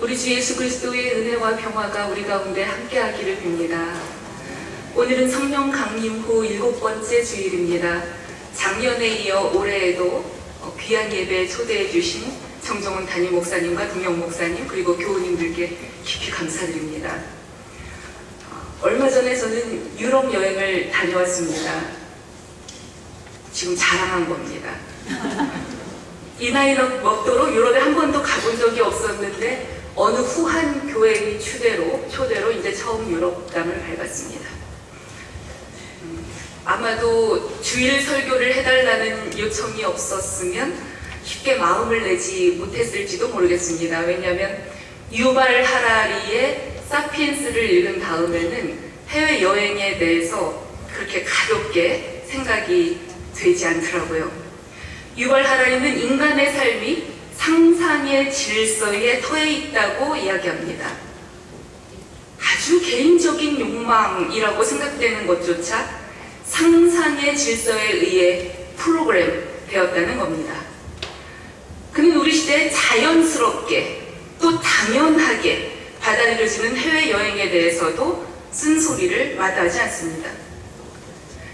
우리 주 예수 그리스도의 은혜와 평화가 우리 가운데 함께하기를 빕니다. 오늘은 성령 강림 후 7번째 주일입니다. 작년에 이어 올해에도 귀한 예배에 초대해 주신 정정훈 담임 목사님과 동영 목사님 그리고 교우님들께 깊이 감사드립니다. 얼마 전에 저는 유럽 여행을 다녀왔습니다. 지금 자랑한 겁니다. 이 나이 먹도록 유럽에 한 번도 가본 적이 없었는데 어느 후한 교회의 초대로 이제 처음 유럽 땅을 밟았습니다. 아마도 주일 설교를 해달라는 요청이 없었으면 쉽게 마음을 내지 못했을지도 모르겠습니다. 왜냐하면 유발 하라리의 사피엔스를 읽은 다음에는 해외여행에 대해서 그렇게 가볍게 생각이 되지 않더라고요. 유발 하라리는 인간의 삶이 상상의 질서에 터에 있다고 이야기합니다. 아주 개인적인 욕망이라고 생각되는 것조차 상상의 질서에 의해 프로그램 되었다는 겁니다. 그는 우리 시대에 자연스럽게 또 당연하게 받아들여지는 해외여행에 대해서도 쓴소리를 마다하지 않습니다.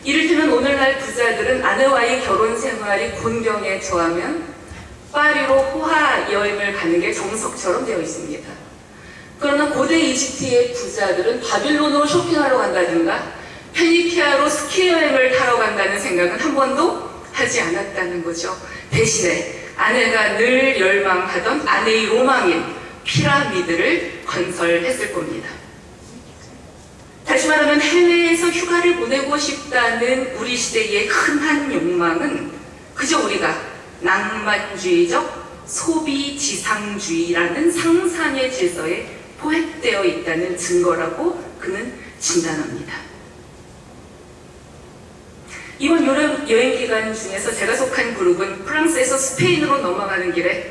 이를테면 오늘날 부자들은 아내와의 결혼 생활이 곤경에 처하면 파리로 호화 여행을 가는 게 정석처럼 되어 있습니다. 그러나 고대 이집트의 부자들은 바빌론으로 쇼핑하러 간다든가 페니키아로 스키 여행을 타러 간다는 생각은 한 번도 하지 않았다는 거죠. 대신에 아내가 늘 열망하던 아내의 로망인 피라미드를 건설했을 겁니다. 다시 말하면 해외에서 휴가를 보내고 싶다는 우리 시대의 흔한 욕망은 그저 우리가 낭만주의적 소비지상주의라는 상상의 질서에 포획되어 있다는 증거라고 그는 진단합니다. 이번 여행 기간 중에서 제가 속한 그룹은 프랑스에서 스페인으로 넘어가는 길에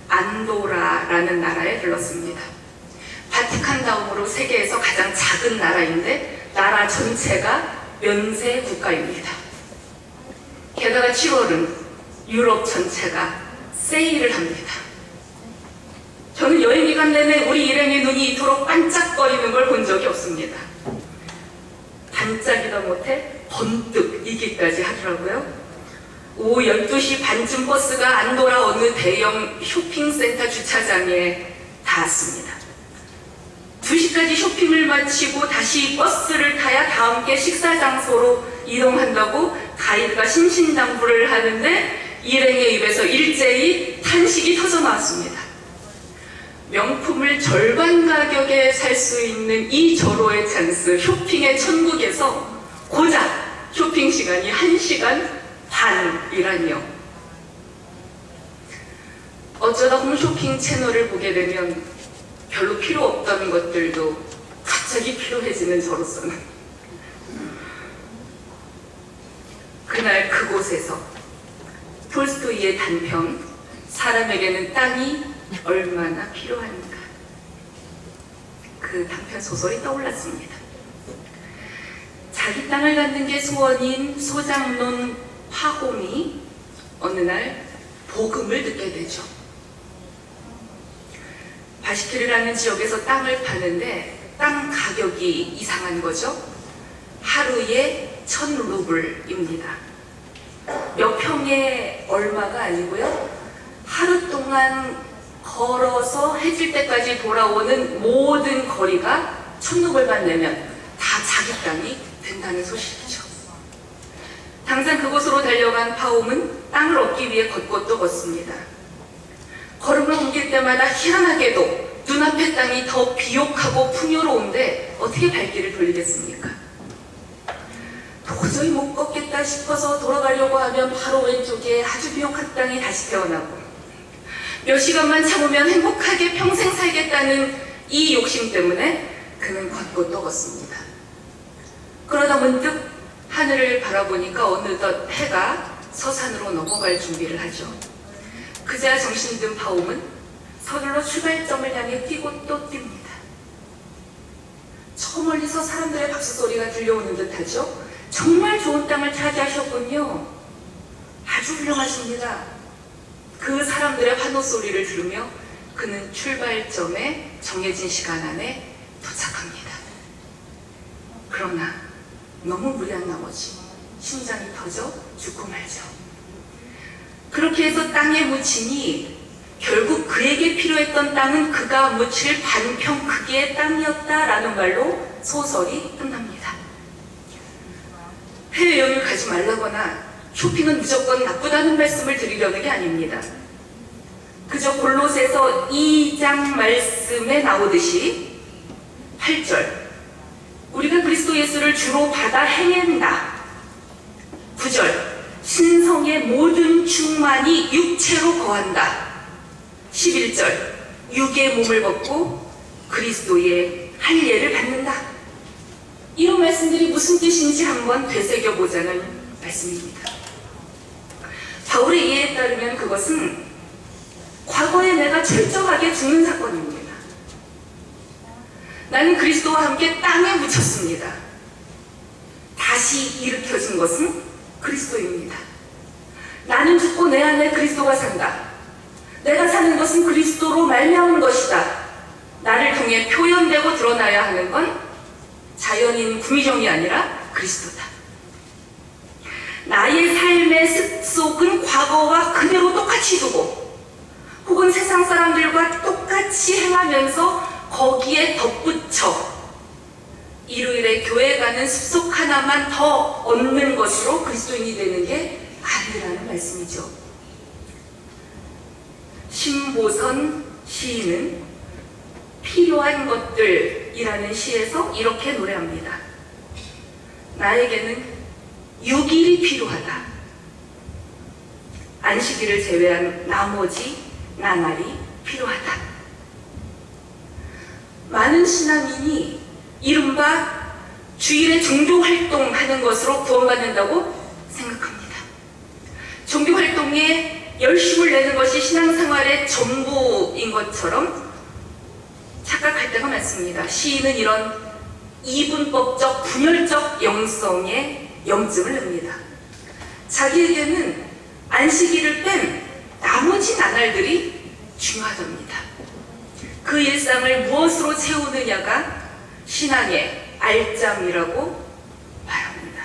안도라라는 나라에 들렀습니다. 바티칸 다음으로 세계에서 가장 작은 나라인데 나라 전체가 면세 국가입니다. 게다가 7월은 유럽 전체가 세일을 합니다. 저는 여행 기간 내내 우리 일행의 눈이 이토록 반짝거리는 걸 본 적이 없습니다. 반짝이다 못해 번뜩이기까지 하더라고요. 오후 12시 반쯤 버스가 안도라 어느 대형 쇼핑센터 주차장에 닿았습니다. 2시까지 쇼핑을 마치고 다시 버스를 타야 다음 게 식사 장소로 이동한다고 가이드가 신신당부를 하는데 일행의 입에서 일제히 탄식이 터져 나왔습니다. 명품을 절반 가격에 살 수 있는 이 절호의 찬스, 쇼핑의 천국에서 고작 쇼핑 시간이 1시간 반이라니요. 어쩌다 홈쇼핑 채널을 보게 되면 별로 필요 없던 것들도 갑자기 필요해지는 저로서는 그날 그곳에서 톨스토이의 단편 사람에게는 땅이 얼마나 필요한가, 그 단편 소설이 떠올랐습니다. 자기 땅을 갖는 게 소원인 소장론 파곰이 어느 날 복음을 듣게 되죠. 바시키르라는 지역에서 땅을 파는데 땅 가격이 이상한 거죠. 하루에 1000루블입니다. 몇 평에 얼마가 아니고요. 하루 동안 걸어서 해질 때까지 돌아오는 모든 거리가 1000루블만 내면 다 자기 땅이 된다는 소식이죠. 당장 그곳으로 달려간 파움은 땅을 얻기 위해 걷고 걷습니다. 걸음을 옮길 때마다 희한하게도 눈앞의 땅이 더 비옥하고 풍요로운데 어떻게 발길을 돌리겠습니까? 도저히 못 걷겠다 싶어서 돌아가려고 하면 바로 왼쪽에 아주 비옥한 땅이 다시 태어나고, 몇 시간만 참으면 행복하게 평생 살겠다는 이 욕심 때문에 그는 걷고 또 걷습니다. 그러다 문득 하늘을 바라보니까 어느덧 해가 서산으로 넘어갈 준비를 하죠. 그제야 정신이 든 파움은 서둘러 출발점을 향해 뛰고 또 뜁니다. 저 멀리서 사람들의 박수 소리가 들려오는 듯하죠. 정말 좋은 땅을 차지하셨군요. 아주 훌륭하십니다. 그 사람들의 환호 소리를 들으며 그는 출발점에 정해진 시간 안에 도착합니다. 그러나 너무 무리한 나머지 심장이 터져 죽고 말죠. 그렇게 해서 땅에 묻히니 결국 그에게 필요했던 땅은 그가 묻힐 반평 크기의 땅이었다라는 말로 소설이 끝납니다. 해외여행을 가지 말라거나 쇼핑은 무조건 나쁘다는 말씀을 드리려는 게 아닙니다. 그저 골로새서 2장 말씀에 나오듯이 8절 우리가 그리스도 예수를 주로 받아 행한다. 9절 신성의 모든 충만이 육체로 거한다. 11절 육의 몸을 벗고 그리스도의 할례를 받는다. 이런 말씀들이 무슨 뜻인지 한번 되새겨보자는 말씀입니다. 바울의 이해에 따르면 그것은 과거에 내가 철저하게 죽는 사건입니다. 나는 그리스도와 함께 땅에 묻혔습니다. 다시 일으켜진 것은 그리스도입니다. 나는 죽고 내 안에 그리스도가 산다. 내가 사는 것은 그리스도로 말미암은 것이다. 나를 통해 표현되고 드러나야 하는 건 자연인 구미정이 아니라 그리스도다. 나의 삶의 습속은 과거와 그대로 똑같이 두고 혹은 세상 사람들과 똑같이 행하면서 거기에 덧붙여 일요일에 교회 가는 습속 하나만 더 얻는 것으로 그리스도인이 되는 게 아니라는 말씀이죠. 신보선 시인은 필요한 것들이라는 시에서 이렇게 노래합니다. 나에게는 6일이 필요하다. 안식일을 제외한 나머지 나날이 필요하다. 많은 신앙인이 이른바 주일에 종교활동하는 것으로 구원받는다고 생각합니다. 종교활동에 열심을 내는 것이 신앙생활의 전부인 것처럼 착각할 때가 많습니다. 시인은 이런 이분법적 분열적 영성에 염증을 냅니다. 자기에게는 안식일을 뺀 나머지 나날들이 중요하답니다. 그 일상을 무엇으로 채우느냐가 신앙의 알짬이라고 말합니다.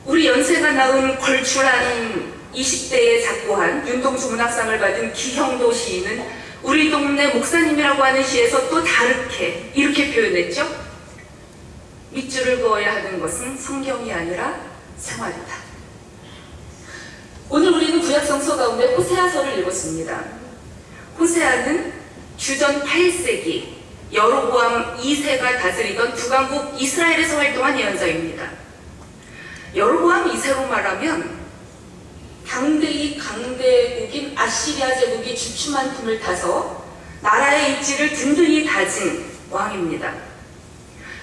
우리 연세가 낳은 걸출한 20대에 작고한 윤동주 문학상을 받은 기형도 시인은 우리 동네 목사님이라고 하는 시에서 또 다르게 이렇게 표현했죠. 밑줄을 그어야 하는 것은 성경이 아니라 생활이다. 오늘 우리는 구약성서 가운데 호세아서를 읽었습니다. 호세아는 주전 8세기 여로보암 2세가 다스리던 북왕국 이스라엘에서 활동한 예언자입니다. 여로보암 2세로 말하면 당대의 강대국인 아시리아 제국이 주춤한 틈을 타서 나라의 입지를 든든히 다진 왕입니다.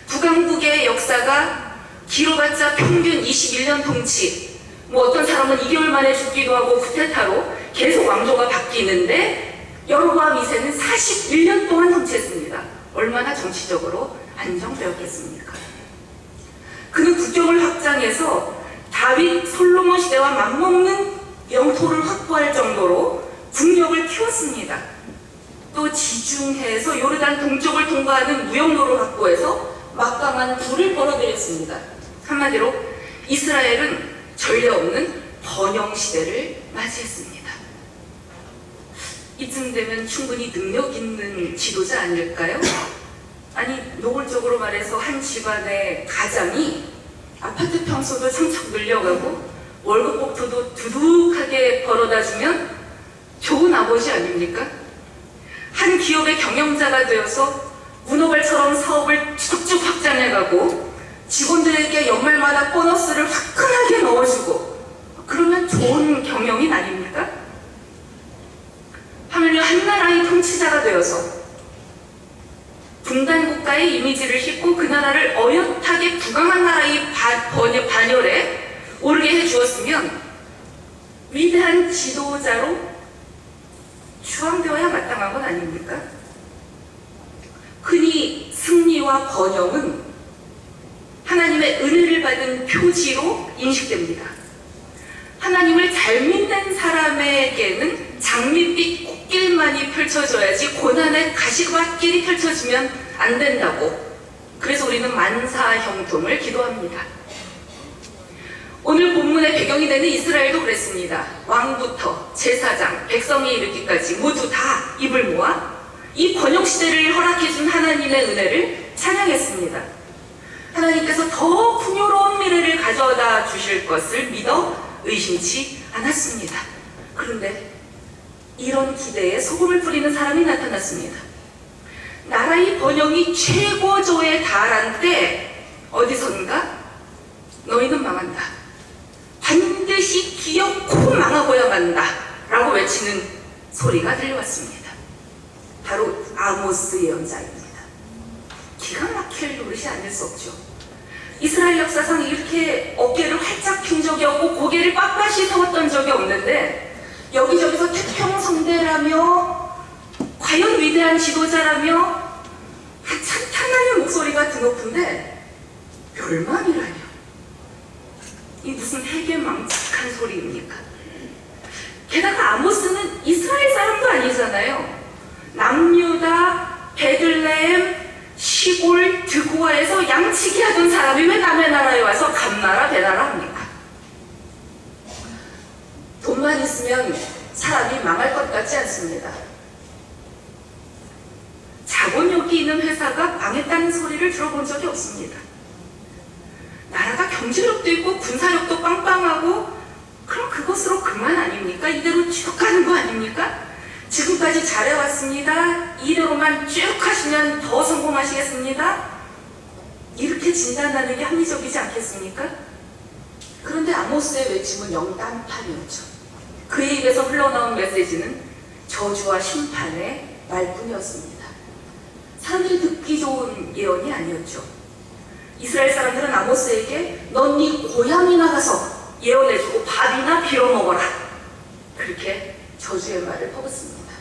북왕국의 역사가 길어봤자 평균 21년 통치, 어떤 사람은 2개월 만에 죽기도 하고 쿠데타로 계속 왕조가 바뀌는데 여로보암 2세는 41년 동안 통치했습니다. 얼마나 정치적으로 안정되었겠습니까? 그는 국경을 확장해서 다윗, 솔로몬 시대와 맞먹는 영토를 확보할 정도로 국력을 키웠습니다. 또 지중해에서 요르단 동쪽을 통과하는 무역로를 확보해서 막강한 부를 벌어들였습니다. 한마디로 이스라엘은 전례 없는 번영 시대를 맞이했습니다. 이쯤 되면 충분히 능력 있는 지도자 아닐까요? 아니, 노골적으로 말해서 한 집안의 가장이 아파트 평수도 척척 늘려가고 월급 복도도 두둑하게 벌어다주면 좋은 아버지 아닙니까? 한 기업의 경영자가 되어서 문어발처럼 사업을 쭉쭉 확장해가고 직원들에게 연말마다 보너스를 화끈하게 넣어주고 그러면 좋은 경영인 아닙니까? 하물며 한 나라의 통치자가 되어서 분단 국가의 이미지를 싣고 그 나라를 어엿하게 부강한 나라의 반열에 오르게 해주었으면 위대한 지도자로 추앙되어야 마땅한 건 아닙니까? 흔히 승리와 번영은 하나님의 은혜를 받은 표지로 인식됩니다. 하나님을 잘 믿는 사람에게는 장밋빛 꽃길만이 펼쳐져야지 고난의 가시밭길이 펼쳐지면 안 된다고. 그래서 우리는 만사형통을 기도합니다. 오늘 본문의 배경이 되는 이스라엘도 그랬습니다. 왕부터 제사장, 백성에 이르기까지 모두 다 입을 모아 이 번영시대를 허락해준 하나님의 은혜를 찬양했습니다. 하나님께서 더 풍요로운 미래를 가져다 주실 것을 믿어 의심치 않았습니다. 그런데 이런 기대에 소금을 뿌리는 사람이 나타났습니다. 나라의 번영이 최고조에 달한 때 어디선가 너희는 망한다. 반드시 기어코 망하고야 만다. 라고 외치는 소리가 들려왔습니다. 바로 아모스 예언자입니다. 기가 막힐 노릇이 아닐 수 없죠. 이스라엘 역사상 이렇게 어깨를 활짝 핀 적이 없고 고개를 빳빳이 세웠던 적이 없는데 여기저기서 태평성대라며 과연 위대한 지도자라며 찬탄하는 목소리가 드높은데 멸망이라뇨. 이 무슨 해괴망측한 소리입니까? 게다가 아모스는 이스라엘 사람도 아니잖아요. 남유다, 베들레헴, 시골, 드고아에서 양치기 하던 사람이 왜 남의 나라에 와서 감나라, 배나라 합니까? 돈만 있으면 사람이 망할 것 같지 않습니다. 자본력이 있는 회사가 망했다는 소리를 들어본 적이 없습니다. 나라가 경제력도 있고 군사력도 빵빵하고 그럼 그것으로 그만 아닙니까? 이대로 쭉 가는 거 아닙니까? 지금까지 잘해왔습니다. 이대로만 쭉 하시면 더 성공하시겠습니다. 이렇게 진단하는 게 합리적이지 않겠습니까? 그런데 아모스의 외침은 영단판이었죠. 그의 입에서 흘러나온 메시지는 저주와 심판의 말뿐이었습니다. 사람들이 듣기 좋은 예언이 아니었죠. 이스라엘 사람들은 아모스에게 넌 네 고향이나 가서 예언해주고 밥이나 빌어먹어라. 그렇게 저주의 말을 퍼붓습니다.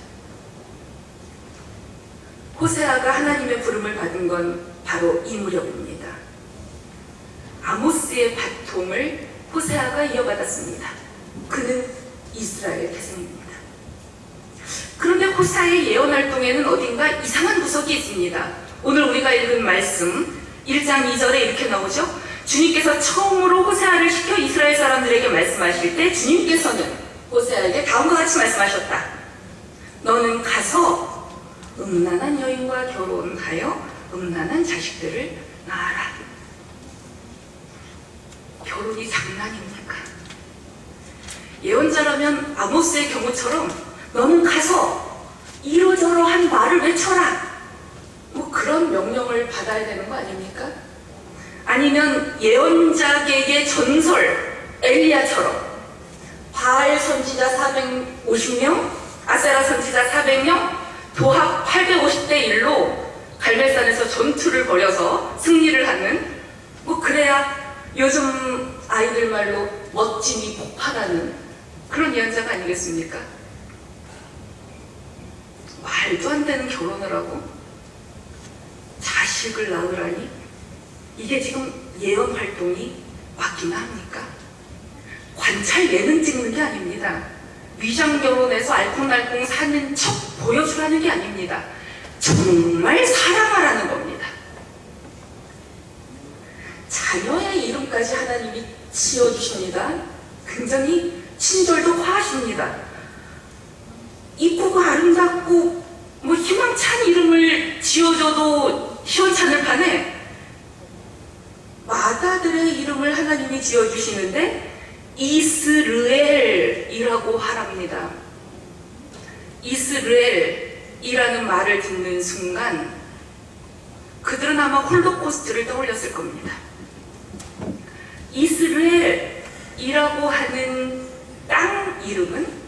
호세아가 하나님의 부름을 받은 건 바로 이 무렵입니다. 아모스의 바통을 호세아가 이어받았습니다. 그는 이스라엘 태생입니다. 그런데 호세아의 예언 활동에는 어딘가 이상한 구석이 있습니다. 오늘 우리가 읽은 말씀 1장 2절에 이렇게 나오죠. 주님께서 처음으로 호세아를 시켜 이스라엘 사람들에게 말씀하실 때 주님께서는 호세아에게 다음과 같이 말씀하셨다. 너는 가서 음란한 여인과 결혼하여 음란한 자식들을 낳아라. 결혼이 장난입니까? 예언자라면 아모스의 경우처럼 너는 가서 이러저러한 말을 외쳐라. 뭐 그런 명령을 받아야 되는 거 아닙니까? 아니면 예언자계의 전설 엘리야처럼 바알 선지자 450명, 아세라 선지자 400명, 도합 850대 1로 갈멜산에서 전투를 벌여서 승리를 하는, 뭐 그래야 요즘 아이들 말로 멋짐이 폭발하는 그런 예언자가 아니겠습니까? 말도 안 되는 결혼을 하고 자식을 낳으라니 이게 지금 예언 활동이 맞기나 합니까? 관찰 예능 찍는 게 아닙니다. 위장 결혼해서 알콩달콩 사는 척 보여주라는 게 아닙니다. 정말 사랑하라는 겁니다. 자녀의 이름까지 하나님이 지어주십니다. 굉장히 친절도 화하십니다. 이쁘고 아름답고 뭐 희망찬 이름을 지어줘도 시원찮을 판에 마다들의 이름을 하나님이 지어주시는데 이스르엘이라고 하랍니다. 이스르엘이라는 말을 듣는 순간 그들은 아마 홀로코스트를 떠올렸을 겁니다. 이스라엘이라고 하는 땅 이름은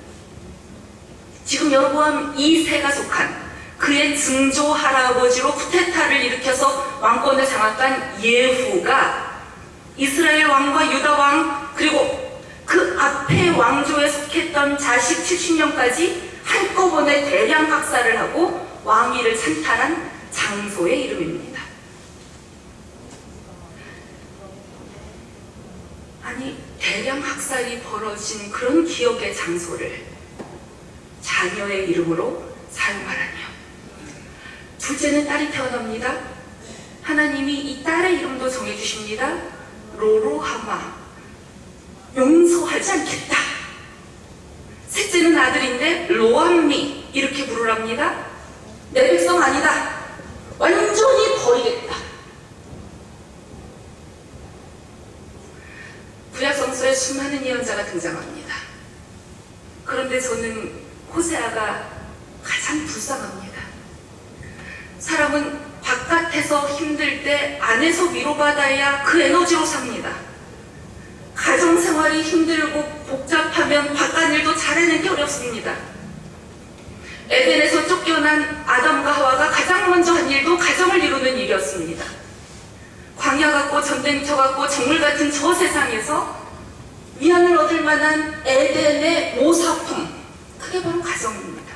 지금 여로보암 2세가 속한 그의 증조 할아버지로 쿠데타를 일으켜서 왕권을 장악한 예후가 이스라엘 왕과 유다 왕 그리고 그 앞에 왕조에 속했던 자식 70명까지 한꺼번에 대량 학살을 하고 왕위를 찬탈한 장소의 이름입니다. 아니 대량 학살이 벌어진 그런 기억의 장소를 자녀의 이름으로 사용하라니요. 둘째는 딸이 태어납니다. 하나님이 이 딸의 이름도 정해주십니다. 로로하마, 용서하지 않겠다. 셋째는 아들인데 로암미, 이렇게 부르랍니다. 내 백성 아니다. 완전히 버리겠다. 구약성서에 수많은 예언자가 등장합니다. 그런데 저는 호세아가 가장 불쌍합니다. 사람은 바깥에서 힘들 때 안에서 위로받아야 그 에너지로 삽니다. 가정생활이 힘들고 복잡하면 바깥일도 잘해내기 어렵습니다. 에덴에서 쫓겨난 아담과 하와가 가장 먼저 한 일도 가정을 이루는 일이었습니다. 광야 같고 전쟁터 같고 정글 같은 저 세상에서 위안을 얻을 만한 에덴의 모사품, 그게 바로 가정입니다.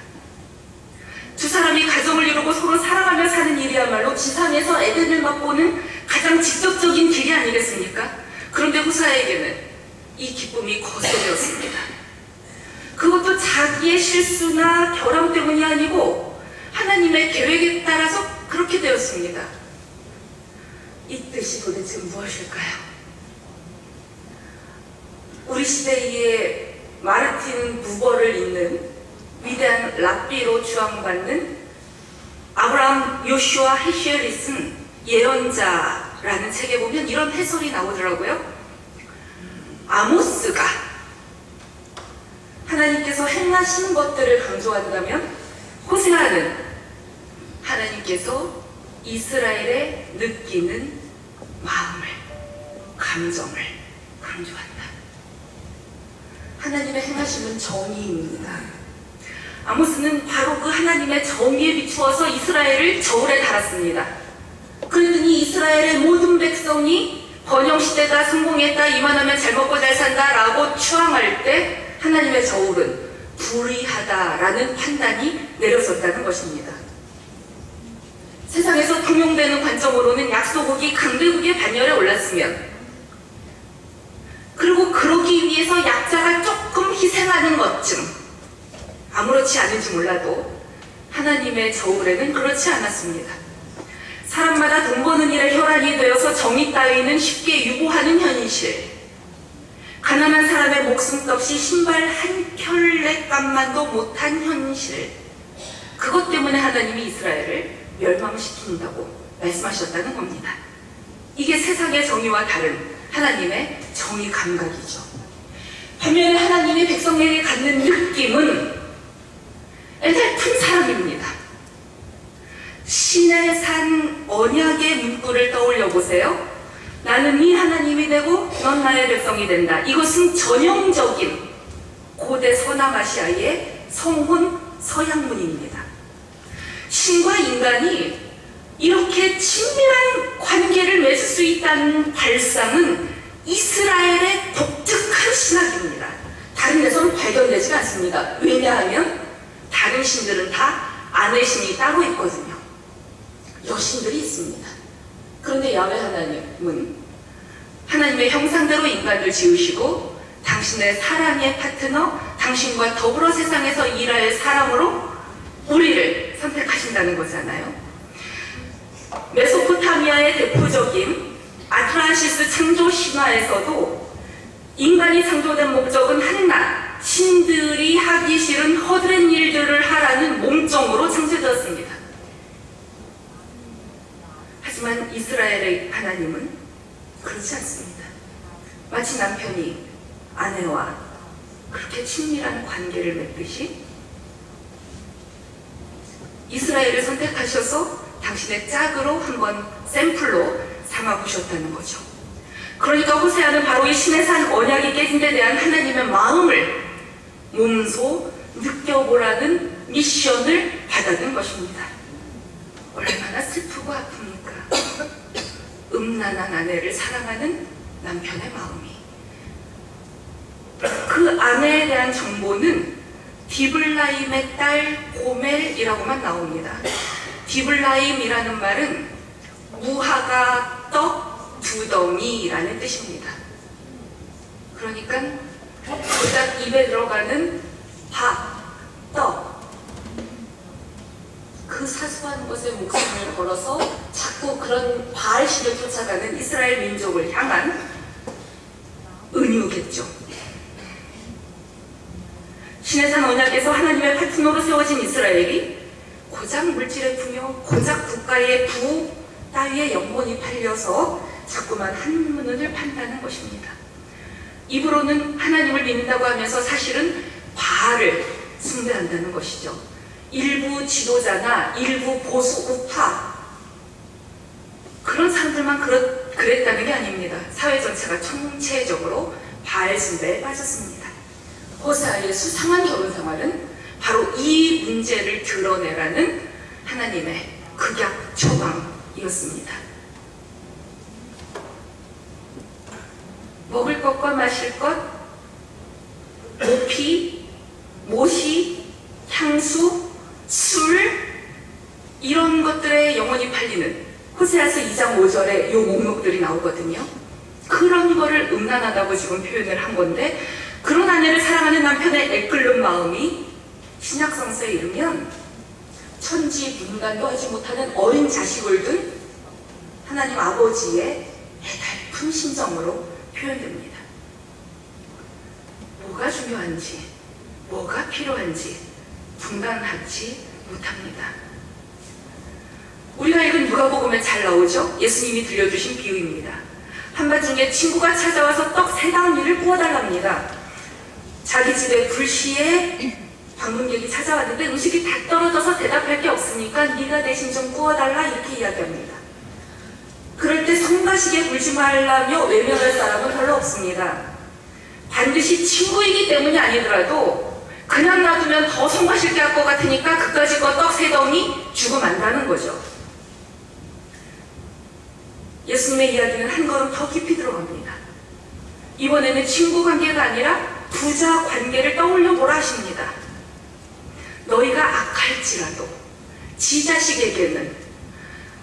두 사람이 가정을 이루고 서로 사랑하며 사는 일이야말로 지상에서 에덴을 맛보는 가장 직접적인 길이 아니겠습니까? 그런데 호세아에게는 이 기쁨이 거스려졌습니다. 그것도 자기의 실수나 결함 때문이 아니고 하나님의 계획에 따라서 그렇게 되었습니다. 이 뜻이 도대체 무엇일까요? 우리 시대의 마르틴 부버를 잇는 위대한 랍비로 추앙받는 아브라함 요슈아 헤시엘이 쓴 예언자라는 책에 보면 이런 해설이 나오더라고요. 아모스가 하나님께서 행하신 것들을 강조한다면 호세아는 하나님께서 이스라엘에 느끼는 마음을, 감정을 강조한다. 하나님의 행하심은 정의입니다. 아모스는 바로 그 하나님의 정의에 비추어서 이스라엘을 저울에 달았습니다. 그랬더니 이스라엘의 모든 백성이 번영시대가 성공했다, 이만하면 잘 먹고 잘 산다 라고 추앙할 때 하나님의 저울은 불의하다라는 판단이 내려졌다는 것입니다. 세상에서 통용되는 관점으로는 약소국이 강대국의 반열에 올랐으면, 그리고 그러기 위해서 약자가 조금 희생하는 것쯤, 아무렇지 않은지 몰라도 하나님의 저울에는 그렇지 않았습니다. 사람마다 돈 버는 일에 혈안이 되어서 정의 따위는 쉽게 유보하는 현실, 가난한 사람의 목숨값이 신발 한 켤레 값만도 못한 현실, 그것 때문에 하나님이 이스라엘을 멸망시킨다고 말씀하셨다는 겁니다. 이게 세상의 정의와 다른 하나님의 정의 감각이죠. 반면에 하나님이 백성에게 갖는 느낌은 애달픈 사랑입니다. 신의 산 언약의 문구를 떠올려 보세요. 나는 네 하나님이 되고 넌 나의 백성이 된다. 이것은 전형적인 고대 서남아시아의 성혼 서양문입니다. 신과 인간이 이렇게 친밀한 관계를 맺을 수 있다는 발상은 이스라엘의 독특한 신학입니다. 다른 데서는 발견되지가 않습니다. 왜냐하면 다른 신들은 다 아내 신이 따로 있거든요. 여신들이 있습니다. 그런데 야훼 하나님은 하나님의 형상대로 인간을 지으시고 당신의 사랑의 파트너, 당신과 더불어 세상에서 일할 사람으로 우리를 선택하신다는 거잖아요. 메소포타미아의 대표적인 아트란시스 창조 신화에서도 인간이 창조된 목적은 한낱 신들이 하기 싫은 허드렛 일들을 하라는 몸종으로 창조되었습니다. 하지만 이스라엘의 하나님은 그렇지 않습니다. 마치 남편이 아내와 그렇게 친밀한 관계를 맺듯이 이스라엘을 선택하셔서 당신의 짝으로 한번 샘플로 삼아보셨다는 거죠. 그러니까 호세아는 바로 이 신의 산 언약이 깨진 데 대한 하나님의 마음을 몸소 느껴보라는 미션을 받았는 것입니다. 얼마나 슬프고 아픕니까? 음란한 아내를 사랑하는 남편의 마음이. 그 아내에 대한 정보는 디블라임의 딸 고멜이라고만 나옵니다. 디블라임이라는 말은 무화과 떡 두덩이라는 뜻입니다. 그러니까 고작 입에 들어가는 밥, 떡, 걸어서 자꾸 그런 바알신을 쫓아가는 이스라엘 민족을 향한 은유겠죠. 시내산 언약에서 하나님의 파트너로 세워진 이스라엘이 고작 물질에 풍요, 고작 국가의 부 따위에 영혼이 팔려서 자꾸만 한문을 판다는 것입니다. 입으로는 하나님을 믿는다고 하면서 사실은 바알을 숭배한다는 것이죠. 일부 지도자나 일부 보수 우파 그런 사람들만 그랬다는 게 아닙니다. 사회 전체가 총체적으로 바알 숭배에 빠졌습니다. 호세아의 수상한 결혼 생활은 바로 이 문제를 드러내라는 하나님의 극약 처방이었습니다. 먹을 것과 마실 것, 모피, 모시, 향수, 술 이런 것들에 영혼이 팔리는 호세아서 2장 5절에 요 목록들이 나오거든요. 그런 거를 음란하다고 지금 표현을 한 건데 그런 아내를 사랑하는 남편의 애끓는 마음이 신약성서에 이르면 천지분간도 하지 못하는 어린 자식을 둔 하나님 아버지의 애달픈 심정으로 표현됩니다. 뭐가 중요한지, 뭐가 필요한지 분간하지 못합니다. 우리가 읽은 누가복음에 잘 나오죠? 예수님이 들려주신 비유입니다. 한밤중에 친구가 찾아와서 떡 3덩이를 구워달랍니다. 자기 집에 불시에 방문객이 찾아왔는데 음식이 다 떨어져서 대답할 게 없으니까 네가 대신 좀 구워달라 이렇게 이야기합니다. 그럴 때 성가시게 굴지 말라며 외면할 사람은 별로 없습니다. 반드시 친구이기 때문이 아니더라도 그냥 놔두면 더 성가시게 할 것 같으니까 그까짓 거 떡 3덩이 주고 만다는 거죠. 예수님의 이야기는 한 걸음 더 깊이 들어갑니다. 이번에는 친구 관계가 아니라 부자 관계를 떠올려 보라 하십니다. 너희가 악할지라도 지 자식에게는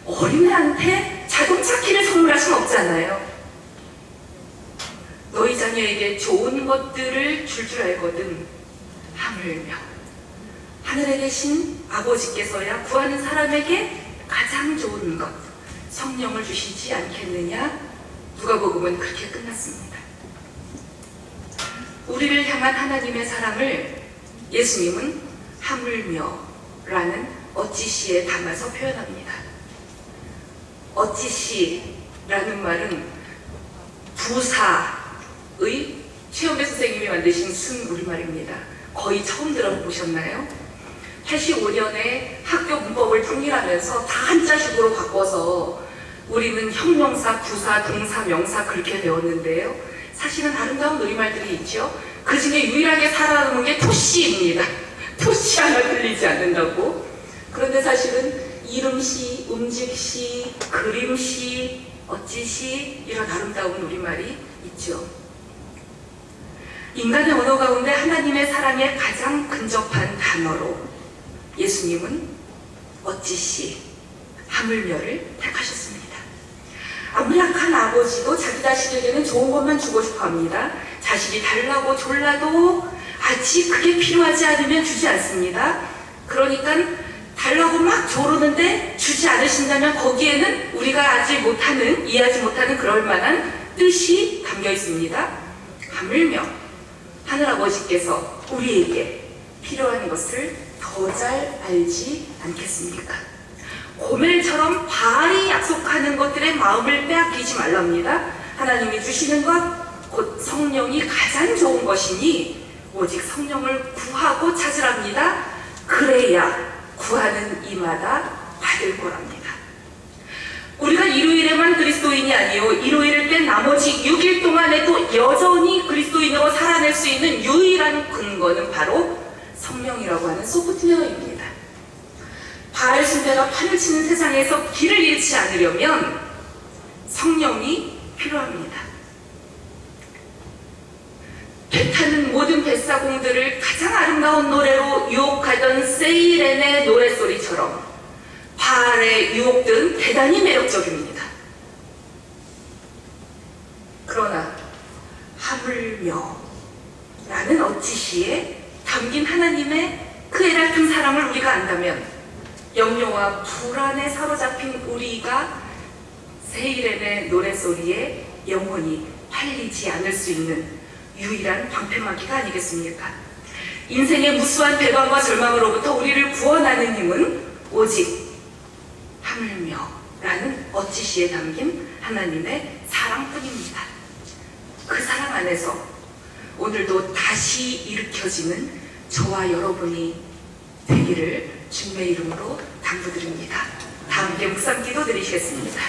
어린애한테 자동차 키를 선물할 순 없잖아요. 너희 자녀에게 좋은 것들을 줄 알거든 하물며 하늘에 계신 아버지께서야 구하는 사람에게 가장 좋은 것 성령을 주시지 않겠느냐? 누가복음은 그렇게 끝났습니다. 우리를 향한 하나님의 사랑을 예수님은 하물며라는 어찌시에 담아서 표현합니다. 어찌시라는 말은 부사의 최영배 선생님이 만드신 순 우리말입니다. 거의 처음 들어보셨나요? 85년에 학교 문법을 통일하면서 다 한자식으로 바꿔서 우리는 형용사, 부사, 동사, 명사 그렇게 배웠는데요. 사실은 아름다운 우리말들이 있죠. 그 중에 유일하게 살아남은 게 토시입니다. 토시 하나 들리지 않는다고. 그런데 사실은 이름시, 음직시, 그림시, 어찌시 이런 아름다운 우리말이 있죠. 인간의 언어 가운데 하나님의 사랑에 가장 근접한 단어로 예수님은 어찌시, 하물며를 택하셨습니다. 아무리 악한 아버지도 자기 자식에게는 좋은 것만 주고 싶어 합니다. 자식이 달라고 졸라도 아직 그게 필요하지 않으면 주지 않습니다. 그러니까 달라고 막 조르는데 주지 않으신다면 거기에는 우리가 알지 못하는, 이해하지 못하는 그럴 만한 뜻이 담겨 있습니다. 하물며 하늘아버지께서 우리에게 필요한 것을 더 잘 알지 않겠습니까? 고멜처럼 바알이 약속하는 것들의 마음을 빼앗기지 말랍니다. 하나님이 주시는 것, 곧 성령이 가장 좋은 것이니 오직 성령을 구하고 찾으랍니다. 그래야 구하는 이마다 받을 거랍니다. 우리가 일요일에만 그리스도인이 아니요 일요일을 뺀 나머지 6일 동안에도 여전히 그리스도인으로 살아낼 수 있는 유일한 근거는 바로 성령이라고 하는 소프트웨어입니다. 바알 숭배가 판을 치는 세상에서 길을 잃지 않으려면 성령이 필요합니다. 배 타는 모든 뱃사공들을 가장 아름다운 노래로 유혹하던 세이렌의 노랫소리처럼 바알의 유혹들은 대단히 매력적입니다. 그러나 하물며 라는 어찌시에 담긴 하나님의 그 애랄픈 사랑을 우리가 안다면 염려와 불안에 사로잡힌 우리가 세일렌의 노래소리에 영혼이 팔리지 않을 수 있는 유일한 방패막이가 아니겠습니까? 인생의 무수한 배반과 절망으로부터 우리를 구원하는 힘은 오직 하물며라는 어찌시에 담긴 하나님의 사랑뿐입니다. 그 사랑 안에서 오늘도 다시 일으켜지는 저와 여러분이 되기를 주님의 이름으로 당부드립니다. 다 함께 묵상 기도 드리시겠습니다.